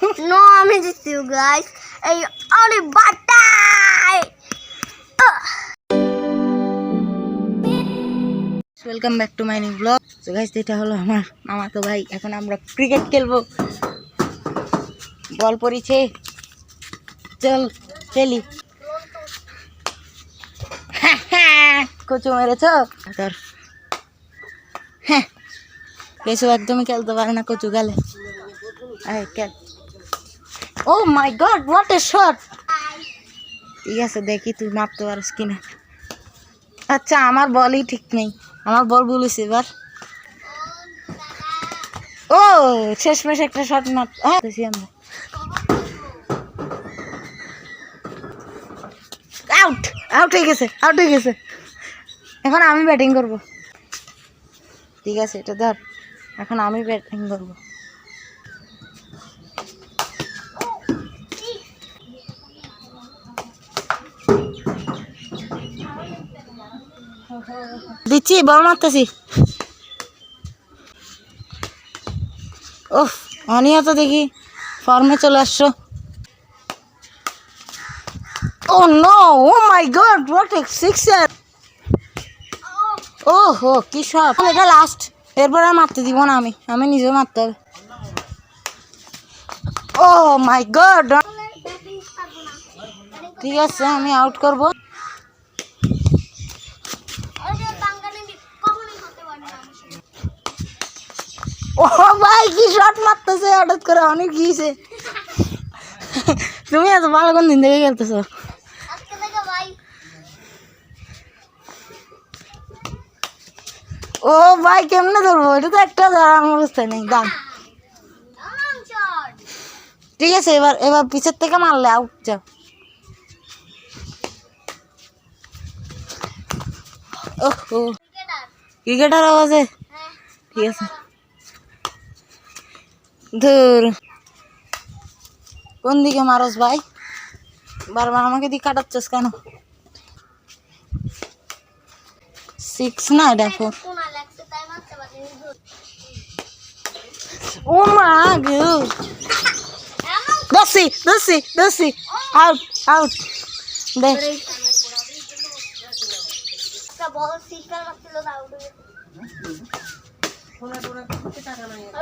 No, I miss you guys. Hey, only batai. Welcome back to my new blog. So guys, এটা হলো আমার মামাতো ভাই। এখন আমরা ক্রিকেট খেলবো। বল পড়িছে, চল খেলি। কোচু মেরেছ তোর? হ্যাঁ, কেসু একদমই খেলতে পারে না, কোচু গেলে। খেল। ও my god, what A shot! ঠিক আছে, দেখি তুই মারতে পারিস কিনা। আচ্ছা, আমার বলই ঠিক নেই, আমার বল বলিস এবার। ও শেষমেশ একটা শট মারতে আমরা। আউট আউট হয়ে গেছে, আউট হয়ে গেছে। এখন আমি ব্যাটিং করব। ঠিক আছে, এটা ধর। এখন আমি ব্যাটিং করব। দিচ্ছি, বল মারতেছি। ওহ, অনিয়া তো দেখি ফর্মে চলে আসছো। Oh no, oh my god, what a sixer! ও হো, কি শট! এটা লাস্ট, এরপর আর মারতে দিব না। আমি নিজেও মারতে হবে। ও মাই গড! ঠিক আছে, আমি আউট করব। ও ভাই, কি শট মারতেছে হঠাৎ করে, অনেক গিয়েছে। তুমি এত ভালো কোন দিন থেকে খেলতেছো? ও ভাই, কেমনে ধরবো? এটা তো একটা দাঁড়ানোর অবস্থায় নেই। দাম। ঠিক আছে, এবার পিছের থেকে মারলে আউট। যাও। ও ক্রিকেটার আওয়াজে। ঠিক আছে, ধর। কোন দিকে মারস ভাই? বারবার আমাকে দিকে কাটাচ্ছিস কেন? 6 না, দেখো। ও মা গো, দোষী আউট আউট। দেখ,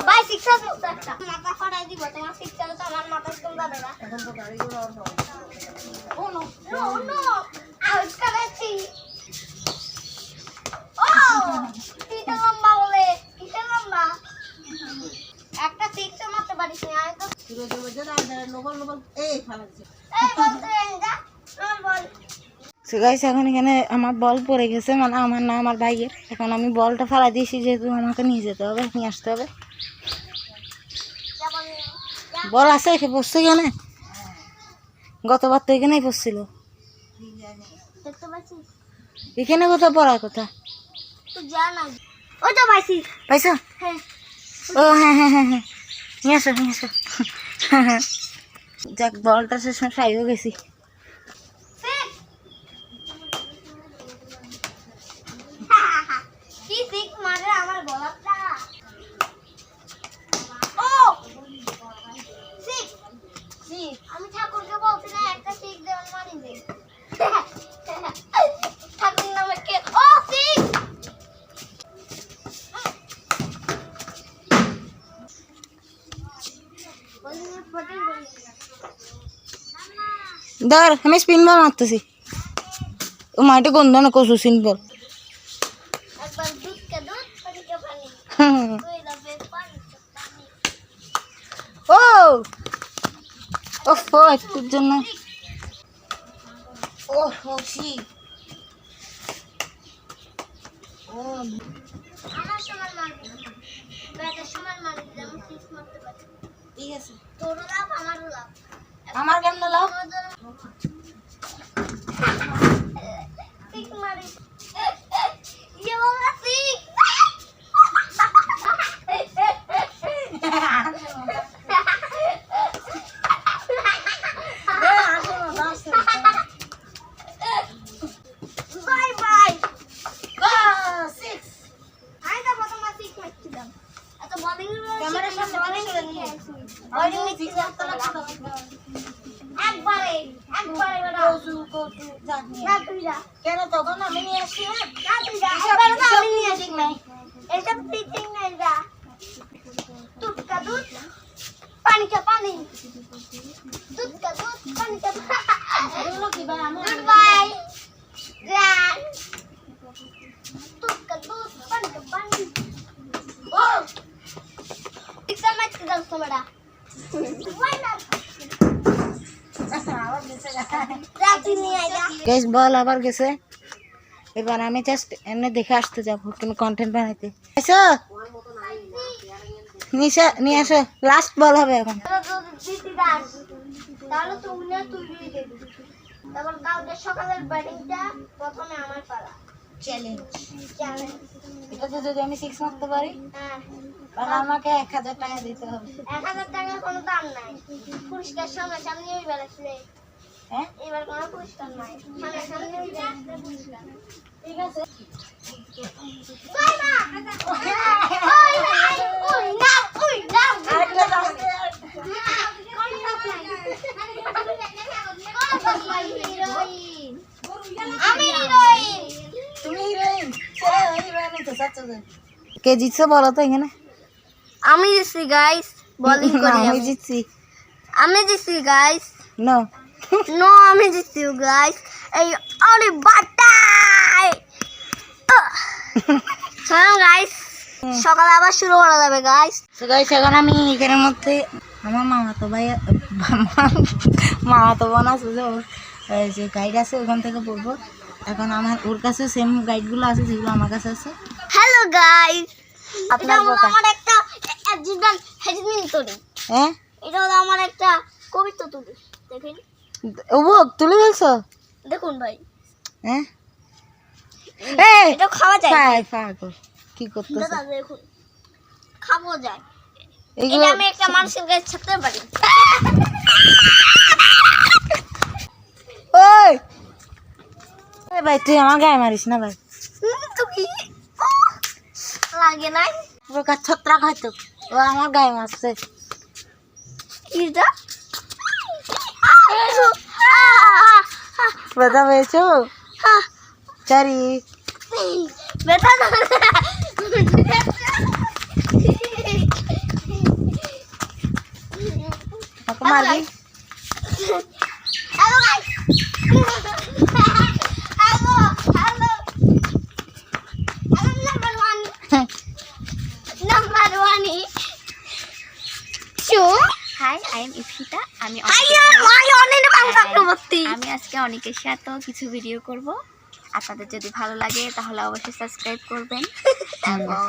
ভাই সিক্সার একটা মাথা ফাটাই দিব। তোমার সিক্সারে তো আমার মাথা একদম যাবে না। এখন তো গাড়ি ঘোড়া হবে। ও নো আউট করেছি। ও কিটা লম্বা বলে, কিটা লম্বা। একটা সিক্সার মারতে পারিস না। আমি তো পুরো জোরে লোবল এই ফালাচ্ছি। এই বলতে যা আমার বল। সো গাইস, এখন এখানে আমার বল পড়ে গেছে, মানে আমার না, আমার ভাইয়ের। এখন আমি বলটা ফেলা দিয়েছি, যেহেতু আমাকে নিয়ে যেতে হবে, নিয়ে আসতে হবে। বল আছে, এসে পড়ছে এখানে। গতবার তো এখানেই পড়ছিল। এখানে কোথাও পড়ার কথা। পাইছো? ও হ্যাঁ, নিয়ে আসো। যাক, বলটা শেষমেশ আইও গেছি। আমি ঠাকুরকে বলছি না একটা শিখ দেওয়ার মানি দে। ঠাকুর নামে কে? ও শিখ। ধর, আমি স্পিন বল মারতেছি। ও মাইটা গন্ধ না, কসু স্পিন বল। একবার দুধ কে দুধ, পানি কে পানি। তুই লবে পানি কে পানি। ও একটুর জন্য। ও হসি। ও আমার সমান মারবি। ব্যাটের সমান মারবি, যেমন সিক্স মারতে পারি। ঠিক আছে, তোরও লাভ, আমারও লাভ। আমার কেমন লাভ? সিক্স মারি। ইয়ে বাবা সিক্স। ক্যামেরার সামনে একবারে বেটা না তুই যা কেন তখন আমি নিয়ে আসছি না না তুই যা একবারে তো আমি নিয়ে আসি নাই এটা তো ঠিক নাই যা দুধ का दूध पानी का पानी दूध का दूध पानी का এগুলো কি ভাই আমি गुड बाय जान दूध का दूध पानी का पानी ओ इतना मत कर दो बड़ा রাতি নিয়ে আইলা গাইস বল আবার গেছে এবার আমি জাস্ট এমনি দেখে আসতে যাবো তুমি কন্টেন্ট বানাইতে এসো নিয়ে আসো লাস্ট বল হবে এখন দিদি দাস তাহলে তুমি না তুই দিয়ে দিবি তারপর কালকে সকালের ব্যাটিংটা প্রথমে আমার পালা চ্যালেঞ্জ চ্যালেঞ্জ এটাতে যদি আমি 6 মারতে পারি হ্যাঁ তাহলে আমাকে 1000 টাকা দিতে হবে 1000 টাকার কোনো দাম নাই পুরস্কার সামনে ওই বেলাছিলে হ্যাঁ এবার কোনো পুরস্কার নাই সামনে ওই বেলাছিলে পুরস্কার ঠিক আছে বাই মা ওই না আরেকটা দাও। আমি হিরোইন তুমি হিরোইন চলো হিরোইন তো সচ্চ কে জিতছে বলো তো এখানে আমি জিতছি গাইস বোলিং না, করি আমি জিতছি আমি জিতছি গাইস নো নো আমি জিতছি গাইস এই আরে বাটাই চলো গাইস সকালে আবার শুরু করা যাবে গাইস তো গাইস এখন আমি এখানের মধ্যে আমার মামাতো ভাই মামাতো বোন আছে যে ওর যে গাইড আছে ওখান থেকে পড়বো এখন আমার ওর কাছে সেম গাইডগুলো আছে যেগুলো আমার কাছে আছে হ্যালো গাইস আপনার কথা। আমার একটা জীবন হেজমিন তুলি হ্যাঁ এটা হলো আমার একটা কবিতা তুলি দেখেন ও তুলে ফেলছো দেখুন ভাই হ্যাঁ এই এটা খাওয়া যায় পাগল কি করতেছ দাদা দেখুন খাবো যায় এগুলো এটা আমি একটা মানুষের গায়ে ছাড়তে পারি ওই এ ভাই তুই আমার গায়ে মারিস না ভাই তুমি লাগে নাই প্রকার ছত্রাক হয়তো ও আমার গায়ে মারছে কিটা ব্যথা পেয়েছো চারি বেটা আমাকে মারবি hello guys hello hello number 1 so hi I am ইফিতা আমি আমি আজকে অনেকের সাথেও কিছু ভিডিও করব আপনাদের যদি ভালো লাগে তাহলে অবশ্যই সাবস্ক্রাইব করবেন এবং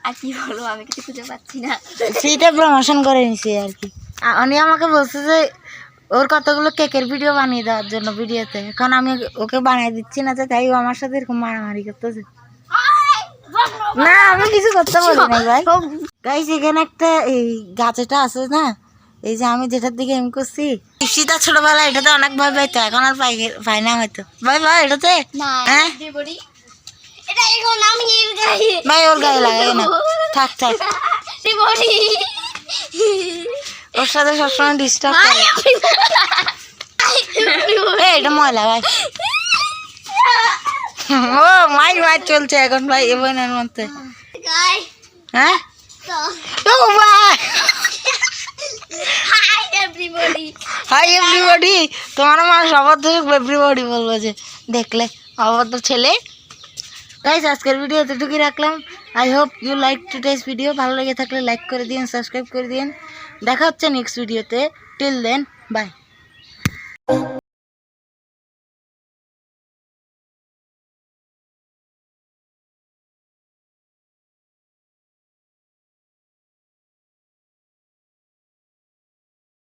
আর কি বলবো আমি কিছু খুঁজে পাচ্ছি না সেইটা প্রমোশন করে নিছি আর কি উনি আমাকে বলছে যে ওর কতগুলো কেকের ভিডিও বানিয়ে দেওয়ার জন্য ভিডিওতে এখন আমি ওকে বানিয়ে দিচ্ছি না যে তাই ও আমার সাথে এরকম মারামারি করতেছে না আমি কিছু করতে বলি না ভাই গাইস এখানে একটা এই গাছটা আছে না এই যে আমি যেটার দিকে এম করছি সীতা ছোটবেলা এটাতে অনেক ভয় পাইতো এখন আর পাই না হয়তো ভাই ভাই এটাতে হ্যাঁ এটা এখন আমি এর গায়ে ভাই ওর গায়ে লাগাই না থাক থাক বডি ওর সাথে সবসময় ডিস্টার্ব করে এই এটা ময়লা ভাই ও মাই চলছে এখন ভাই এ বোনের মধ্যে গাই হ্যাঁ তো ও ভাই হাই এভরিবডি হাই এভরিবডি তোমার মা অভদ্র এভরিবডি বলবো যে দেখলে অভদ্র ছেলে গাইস আজকের ভিডিও এতটুকুই রাখলাম I hope you like today's video ভালো লেগে থাকলে লাইক করে দিন সাবস্ক্রাইব করে দিন দেখা হচ্ছে নেক্সট ভিডিওতে টিল দেন বাই